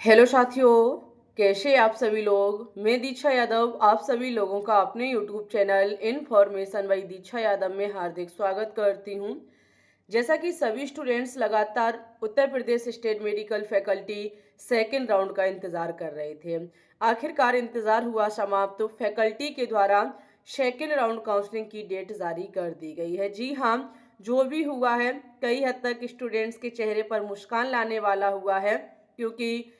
Hello साथियों, कैसे आप सभी लोग। मैं दीक्षा यादव आप सभी लोगों का अपने यूट्यूब चैनल इन्फॉर्मेशन बाई दीक्षा यादव में हार्दिक स्वागत करती हूं। जैसा कि सभी स्टूडेंट्स लगातार Uttar Pradesh state medical faculty second round का इंतज़ार कर रहे थे। आखिरकार इंतज़ार हुआ समाप्त, तो फैकल्टी के द्वारा सेकेंड राउंड काउंसलिंग की डेट जारी कर दी गई है। जी हाँ, जो भी हुआ है कई हद तक स्टूडेंट्स के चेहरे पर मुस्कान लाने वाला हुआ है, क्योंकि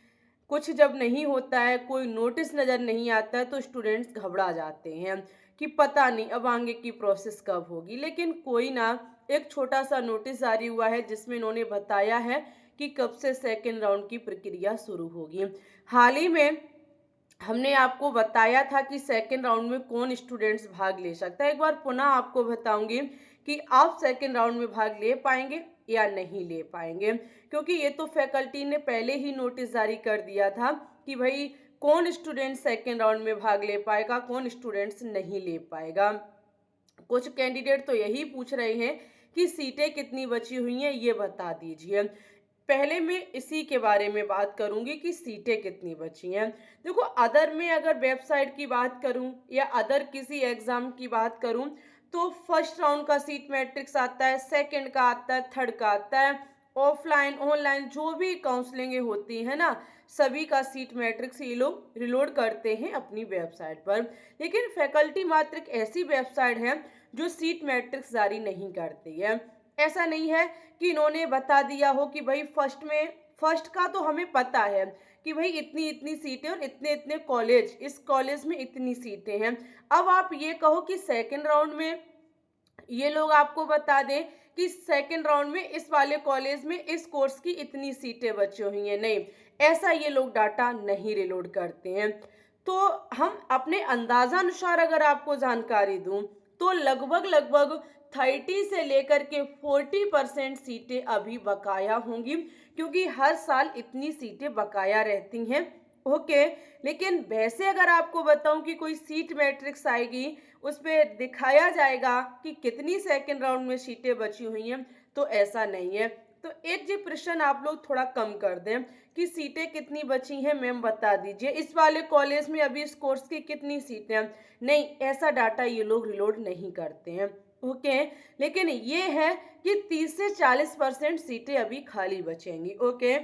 कुछ जब नहीं होता है, कोई नोटिस नज़र नहीं आता है, तो स्टूडेंट्स घबरा जाते हैं कि पता नहीं अब आगे की प्रोसेस कब होगी। लेकिन कोई ना, एक छोटा सा नोटिस जारी हुआ है जिसमें इन्होंने बताया है कि कब से सेकेंड राउंड की प्रक्रिया शुरू होगी। हाल ही में हमने आपको बताया था कि सेकेंड राउंड में कौन स्टूडेंट्स भाग ले सकता है। एक बार पुनः आपको बताऊंगी कि आप सेकेंड राउंड में भाग ले पाएंगे या नहीं ले पाएंगे, क्योंकि ये तो फैकल्टी ने पहले ही नोटिस जारी कर दिया था कि भाई कौन स्टूडेंट सेकेंड राउंड में भाग ले पाएगा, कौन स्टूडेंट्स नहीं ले पाएगा। कुछ कैंडिडेट तो यही पूछ रहे हैं कि सीटें कितनी बची हुई हैं, ये बता दीजिए। पहले मैं इसी के बारे में बात करूंगी कि सीटें कितनी बची हैं। देखो, अदर में अगर वेबसाइट की बात करूं या अदर किसी एग्जाम की बात करूं, तो फर्स्ट राउंड का सीट मैट्रिक्स आता है, सेकंड का आता है, थर्ड का आता है। ऑफलाइन ऑनलाइन जो भी काउंसलिंग होती है ना, सभी का सीट मैट्रिक्स ये लोग रिलोड करते हैं अपनी वेबसाइट पर। लेकिन फैकल्टी मात्र एक ऐसी वेबसाइट है जो सीट मैट्रिक्स जारी नहीं करती है। ऐसा नहीं है कि इन्होंने बता दिया हो कि भाई फर्स्ट का तो हमें पता है कि भाई इतनी इतनी सीटें और इतने इतने कॉलेज, इस कॉलेज में इतनी सीटें हैं। अब आप ये कहो कि सेकंड राउंड में ये लोग आपको बता दें कि सेकंड राउंड में इस वाले कॉलेज में इस कोर्स की इतनी सीटें बची हुई हैं, नहीं, ऐसा ये लोग डाटा नहीं रिलोड करते हैं। तो हम अपने अंदाजा अनुसार अगर आपको जानकारी दूं, तो लगभग लगभग 30 से लेकर के 40% सीटें अभी बकाया होंगी, क्योंकि हर साल इतनी सीटें बकाया रहती हैं। ओके, लेकिन वैसे अगर आपको बताऊं कि कोई सीट मैट्रिक्स आएगी, उस पर दिखाया जाएगा कि कितनी सेकंड राउंड में सीटें बची हुई हैं, तो ऐसा नहीं है। तो एक जी प्रश्न आप लोग थोड़ा कम कर दें कि सीटें कितनी बची हैं, मैम बता दीजिए इस वाले कॉलेज में अभी इस कोर्स की कितनी सीटें हैं। नहीं, ऐसा डाटा ये लोग रिलोड नहीं करते हैं। ओके, लेकिन ये है कि 30 से 40% सीटें अभी खाली बचेंगी। ओके,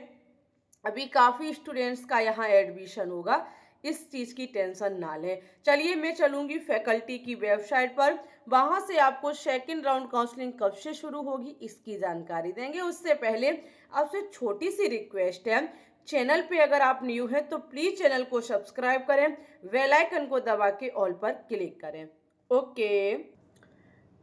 अभी काफ़ी स्टूडेंट्स का यहाँ एडमिशन होगा, इस चीज़ की टेंशन ना लें। चलिए मैं चलूँगी फैकल्टी की वेबसाइट पर, वहाँ से आपको सेकंड राउंड काउंसलिंग कब से शुरू होगी इसकी जानकारी देंगे। उससे पहले आपसे छोटी सी रिक्वेस्ट है, चैनल पे अगर आप न्यू हैं तो प्लीज़ चैनल को सब्सक्राइब करें, बेल आइकन को दबा के ऑल पर क्लिक करें। ओके,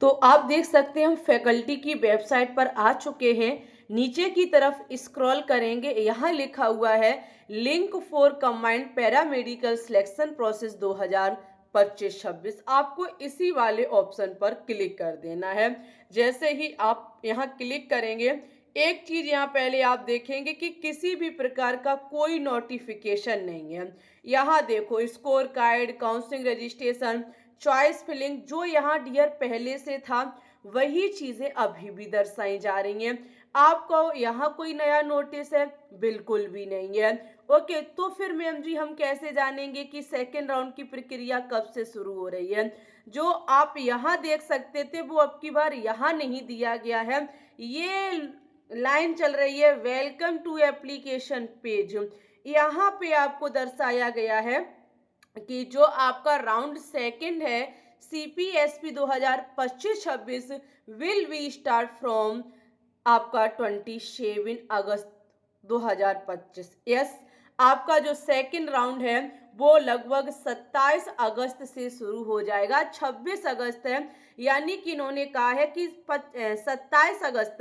तो आप देख सकते हैं हम फैकल्टी की वेबसाइट पर आ चुके हैं। नीचे की तरफ स्क्रॉल करेंगे, यहाँ लिखा हुआ है link for combined paramedical selection process 2025-26। आपको इसी वाले ऑप्शन पर क्लिक कर देना है। जैसे ही आप यहाँ क्लिक करेंगे, एक चीज यहाँ पहले आप देखेंगे कि किसी भी प्रकार का कोई नोटिफिकेशन नहीं है। यहाँ देखो score card, counselling registration, choice filling, जो यहाँ डियर पहले से था वही चीजें अभी भी दर्शाई जा रही हैं। आपको यहाँ कोई नया नोटिस है? बिल्कुल भी नहीं है। ओके, तो फिर मैम जी हम कैसे जानेंगे कि सेकेंड राउंड की प्रक्रिया कब से शुरू हो रही है? जो आप यहाँ देख सकते थे वो अब की बार यहाँ नहीं दिया गया है। ये लाइन चल रही है वेलकम टू एप्लीकेशन पेज, यहाँ पे आपको दर्शाया गया है कि जो आपका राउंड सेकंड है CPSP 2025-26 will be start from आपका 27 अगस्त 2025। यस, आपका जो सेकंड राउंड है वो लगभग 27 अगस्त से शुरू हो जाएगा। 26 अगस्त है, यानी कि इन्होंने कहा है कि 27 अगस्त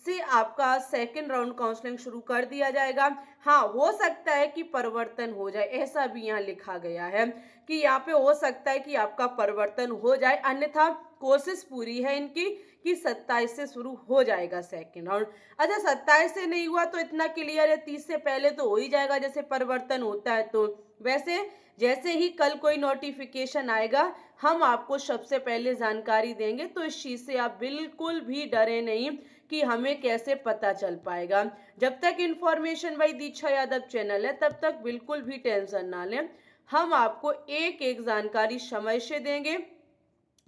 से आपका सेकंड राउंड काउंसलिंग शुरू कर दिया जाएगा। हाँ, हो सकता है कि परिवर्तन हो जाए, ऐसा भी यहाँ लिखा गया है कि यहाँ पे हो सकता है कि आपका परिवर्तन हो जाए, अन्यथा कोशिश पूरी है इनकी कि 27 से शुरू हो जाएगा सेकेंड राउंड। अच्छा, 27 से नहीं हुआ तो इतना क्लियर है 30 से पहले तो हो ही जाएगा जैसे परिवर्तन होता है। तो वैसे जैसे ही कल कोई नोटिफिकेशन आएगा हम आपको सबसे पहले जानकारी देंगे, तो इस चीज़ से आप बिल्कुल भी डरे नहीं कि हमें कैसे पता चल पाएगा। जब तक इन्फॉर्मेशन बाय दीक्षा यादव चैनल है तब तक बिल्कुल भी टेंशन ना लें। हम आपको एक एक जानकारी समय से देंगे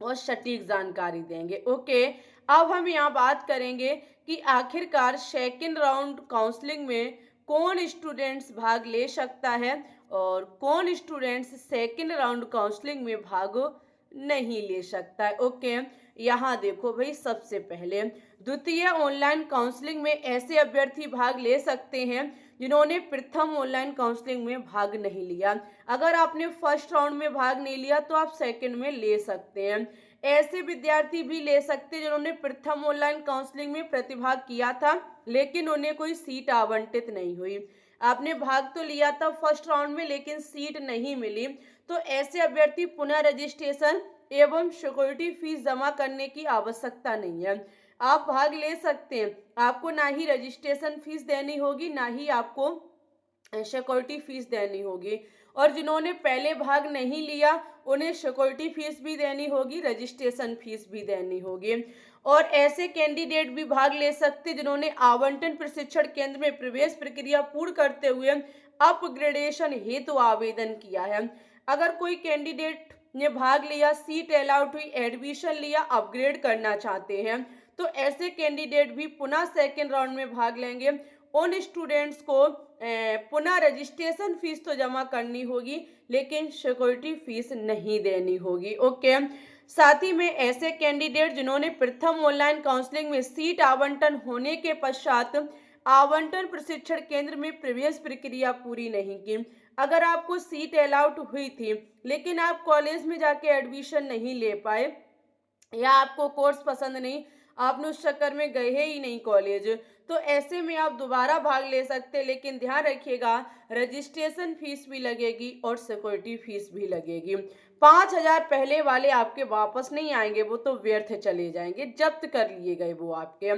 और सटीक जानकारी देंगे। ओके, अब हम यहाँ बात करेंगे कि आखिरकार सेकेंड राउंड काउंसलिंग में कौन स्टूडेंट्स भाग ले सकता है और कौन स्टूडेंट्स सेकेंड राउंड काउंसलिंग में भाग नहीं ले सकता है। ओके, यहाँ देखो भाई, सबसे पहले द्वितीय ऑनलाइन काउंसलिंग में ऐसे अभ्यर्थी भाग ले सकते हैं जिन्होंने प्रथम ऑनलाइन काउंसलिंग में भाग नहीं लिया। अगर आपने फर्स्ट राउंड में भाग नहीं लिया तो आप सेकंड में ले सकते हैं। ऐसे विद्यार्थी भी ले सकते हैं जिन्होंने प्रथम ऑनलाइन काउंसलिंग में प्रतिभाग किया था लेकिन उन्हें कोई सीट आवंटित नहीं हुई। आपने भाग तो लिया था फर्स्ट राउंड में लेकिन सीट नहीं मिली, तो ऐसे अभ्यर्थी पुनः रजिस्ट्रेशन एवं सिक्योरिटी फीस जमा करने की आवश्यकता नहीं है। आप भाग ले सकते हैं, आपको ना ही रजिस्ट्रेशन फीस देनी होगी ना ही आपको सिक्योरिटी फीस देनी होगी। और जिन्होंने पहले भाग नहीं लिया उन्हें सिक्योरिटी फीस भी देनी होगी, रजिस्ट्रेशन फीस भी देनी होगी। और ऐसे कैंडिडेट भी भाग ले सकते जिन्होंने आवंटन प्रशिक्षण केंद्र में प्रवेश प्रक्रिया पूर्ण करते हुए अपग्रेडेशन हेतु आवेदन किया है। अगर कोई कैंडिडेट ने भाग लिया, सीट अलाउट हुई, एडमिशन लिया, अपग्रेड करना चाहते हैं, तो ऐसे कैंडिडेट भी पुनः सेकेंड राउंड में भाग लेंगे। उन स्टूडेंट्स को पुनः रजिस्ट्रेशन फीस तो जमा करनी होगी लेकिन सिक्योरिटी फीस नहीं देनी होगी। ओके, साथ ही में ऐसे कैंडिडेट जिन्होंने प्रथम ऑनलाइन काउंसलिंग में सीट आवंटन होने के पश्चात आवंटन प्रशिक्षण केंद्र में प्रवेश प्रक्रिया पूरी नहीं की, अगर आपको सीट अलाउट हुई थी लेकिन आप कॉलेज में जाके एडमिशन नहीं ले पाए या आपको कोर्स पसंद नहीं, आपने उस चक्कर में गए ही नहीं कॉलेज, तो ऐसे में आप दोबारा भाग ले सकते, लेकिन ध्यान रखिएगा रजिस्ट्रेशन फीस भी लगेगी और सिक्योरिटी फीस भी लगेगी। 5,000 पहले वाले आपके वापस नहीं आएंगे, वो तो व्यर्थ चले जाएंगे, जब्त कर लिए गए वो आपके।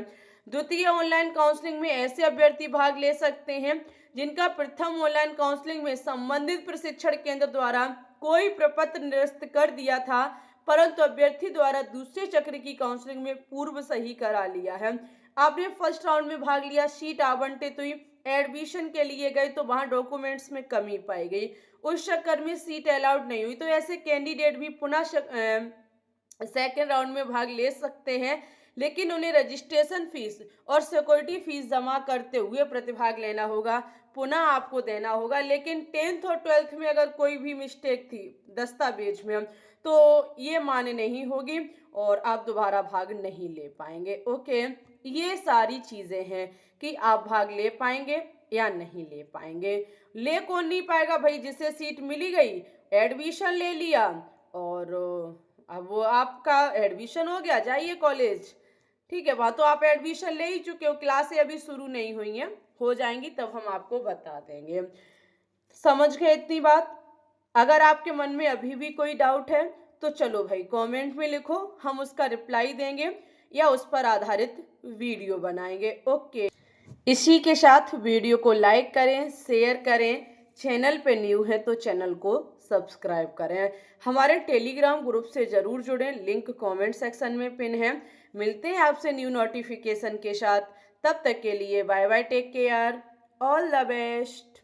द्वितीय ऑनलाइन काउंसलिंग में ऐसे अभ्यर्थी भाग ले सकते हैं जिनका प्रथम ऑनलाइन काउंसलिंग में संबंधित प्रशिक्षण केंद्र द्वारा कोई प्रपत्र निरस्त कर दिया था परंतु अभ्यर्थी द्वारा दूसरे चक्र की काउंसलिंग में पूर्व सही करा लिया है। आपने फर्स्ट राउंड में भाग लिया, सीट आवंटित हुई, एडमिशन के लिए गए तो वहां डॉक्यूमेंट्स में कमी पाई गई, उस चक्कर में सीट अलाउड नहीं हुई, तो ऐसे कैंडिडेट भी पुनः सेकेंड राउंड में भाग ले सकते हैं लेकिन उन्हें रजिस्ट्रेशन फीस और सिक्योरिटी फीस जमा करते हुए प्रतिभाग लेना होगा, पुनः आपको देना होगा। लेकिन 10th और 12th में अगर कोई भी मिस्टेक थी दस्तावेज में तो ये मान्य नहीं होगी और आप दोबारा भाग नहीं ले पाएंगे। ओके, ये सारी चीज़ें हैं कि आप भाग ले पाएंगे या नहीं ले पाएंगे। ले कौन नहीं पाएगा भाई, जिसे सीट मिली गई, एडमिशन ले लिया और अब वो आपका एडमिशन हो गया, जाइए कॉलेज, ठीक है, वहाँ तो आप एडमिशन ले ही चुके हो, क्लासें अभी शुरू नहीं हुई हैं, हो जाएंगी तब हम आपको बता देंगे। समझ गए इतनी बात? अगर आपके मन में अभी भी कोई डाउट है तो चलो भाई कमेंट में लिखो, हम उसका रिप्लाई देंगे या उस पर आधारित वीडियो बनाएंगे। ओके, इसी के साथ वीडियो को लाइक करें, शेयर करें, चैनल पे न्यू है तो चैनल को सब्सक्राइब करें, हमारे टेलीग्राम ग्रुप से ज़रूर जुड़ें, लिंक कमेंट सेक्शन में पिन है। मिलते हैं आपसे न्यू नोटिफिकेशन के साथ, तब तक के लिए bye bye, take care, all the best.